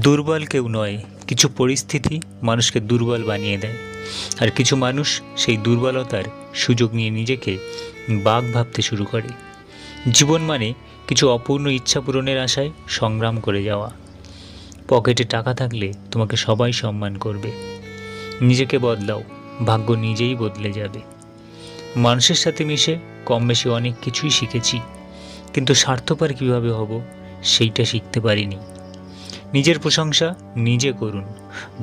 দুর্বল কেউ নয়, কিছু পরিস্থিতি মানুষকে দুর্বল বানিয়ে দেয়। আর কিছু মানুষ সেই দুর্বলতার সুযোগ নিয়ে নিজেকে বাঘ ভাবতে শুরু করে। জীবন মানে কিছু অপূর্ণ ইচ্ছা পূরণের আশায় সংগ্রাম করে যাওয়া। পকেটে টাকা থাকলে তোমাকে সবাই সম্মান করবে। নিজেকে বদলাও, ভাগ্য নিজেই বদলে যাবে। মানুষের সাথে মিশে কম বেশি অনেক কিছুই শিখেছি, কিন্তু স্বার্থপর কীভাবে হব সেইটা শিখতে পারিনি। নিজের প্রশংসা নিজে করুন,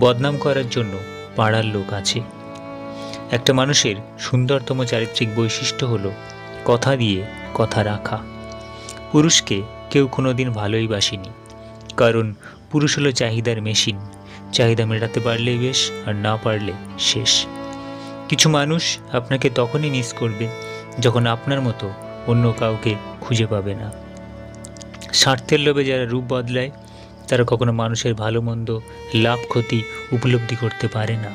বদনাম করার জন্য পাড়ার লোক আছে। একটা মানুষের সুন্দরতম চারিত্রিক বৈশিষ্ট্য হলো কথা দিয়ে কথা রাখা। পুরুষকে কেউ কোনোদিন ভালোই বাসেনি, কারণ পুরুষ হলো চাহিদার মেশিন। চাহিদা মেটাতে পারলেই বেশ, আর না পারলে শেষ। কিছু মানুষ আপনাকে তখনই মিস করবে যখন আপনার মতো অন্য কাউকে খুঁজে পাবে না। স্বার্থের লোভে যারা রূপ বদলায় তারা কখনো মানুষের ভালো মন্দ, লাভ ক্ষতি উপলব্ধি করতে পারে না।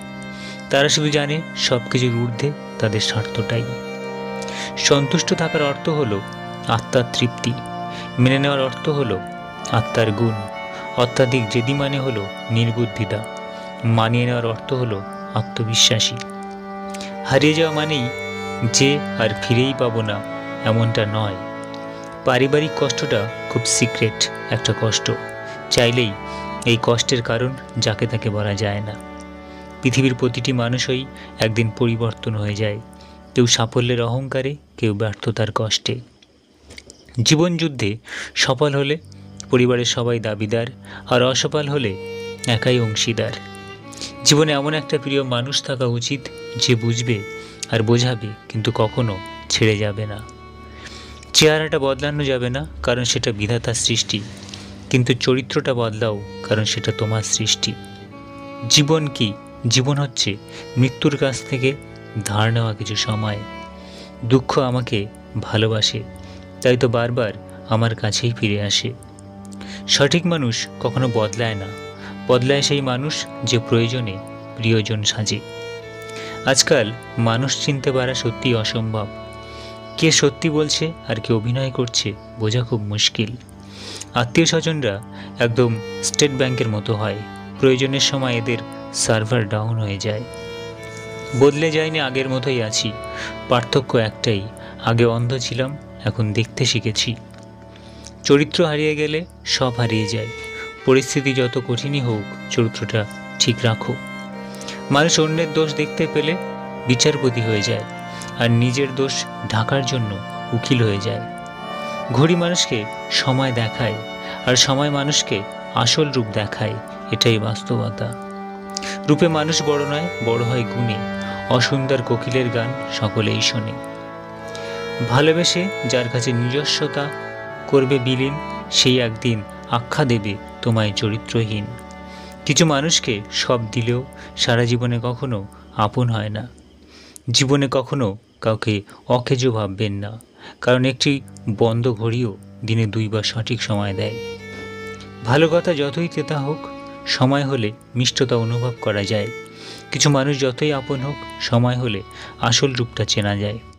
তারা শুধু জানে সব কিছুর ঊর্ধ্বে তাদের স্বার্থটাই। সন্তুষ্ট থাকার অর্থ হলো আত্মার তৃপ্তি, মেনে নেওয়ার অর্থ হলো আত্মার গুণ। অত্যাধিক জেদি মানে হলো নির্বুদ্ধিতা, মানিয়ে নেওয়ার অর্থ হলো আত্মবিশ্বাসী। হারিয়ে যাওয়া মানেই যে আর ফিরেই পাবো না এমনটা নয়। পারিবারিক কষ্টটা খুব সিক্রেট একটা কষ্ট, চাইলেই এই কষ্টের কারণ যাকে তাকে বলা যায় না। পৃথিবীর প্রতিটি মানুষই একদিন পরিবর্তন হয়ে যায়, কেউ সাফল্যের অহংকারে, কেউ ব্যর্থতার কষ্টে। জীবনযুদ্ধে সফল হলে পরিবারের সবাই দাবিদার, আর অসফল হলে একাই অংশীদার। জীবনে এমন একটা প্রিয় মানুষ থাকা উচিত যে বুঝবে আর বোঝাবে, কিন্তু কখনো ছেড়ে যাবে না। চেহারাটা বদলানো যাবে না, কারণ সেটা বিধাতার সৃষ্টি, কিন্তু চরিত্রটা বদলাও, কারণ সেটা তোমার সৃষ্টি। জীবন কি? জীবন হচ্ছে মৃত্যুর কাছ থেকে ধার নেওয়া কিছু সময়। দুঃখ আমাকে ভালোবাসে, তাই তো বারবার আমার কাছেই ফিরে আসে। সঠিক মানুষ কখনো বদলায় না, বদলায় সেই মানুষ যে প্রয়োজনে প্রিয়জন সাজে। আজকাল মানুষ চিনতে পারা সত্যিই অসম্ভব। কে সত্যি বলছে আর কে অভিনয় করছে বোঝা খুব মুশকিল। আত্মীয় স্বজনরা একদম স্টেট ব্যাংকের মতো হয়, প্রয়োজনের সময় এদের সার্ভার ডাউন হয়ে যায়। বদলে যায়নি, আগের মতোই আছি। পার্থক্য একটাই, আগে অন্ধ ছিলাম, এখন দেখতে শিখেছি। চরিত্র হারিয়ে গেলে সব হারিয়ে যায়। পরিস্থিতি যত কঠিনই হোক, চরিত্রটা ঠিক রাখো। মানুষ অন্যের দোষ দেখতে পেলে বিচারপতি হয়ে যায়, আর নিজের দোষ ঢাকার জন্য উকিল হয়ে যায়। ঘড়ি মানুষকে সময় দেখায়, আর সময় মানুষকে আসল রূপ দেখায়, এটাই বাস্তবতা। রূপে মানুষ বড় নয়, বড় হয় গুণে। অসুন্দর কোকিলের গান সকলেই শোনে। ভালোবেসে যার কাছে নিজস্বতা করবে বিলীন, সেই একদিন আখ্যা দেবে তোমায় চরিত্রহীন। কিছু মানুষকে সব দিলেও সারা জীবনে কখনো আপন হয় না। জীবনে কখনো কাউকে অকেজো ভাববেন না, কারণ একটি বন্ধ ঘড়িও দিনে 2 বার সঠিক সময় দেয়। ভালো কথা যতই তেতা হোক, সময় হলে মিষ্টতা অনুভব করা যায়। কিছু মানুষ যতই আপন হোক, সময় হলে আসল রূপটা চেনা যায়।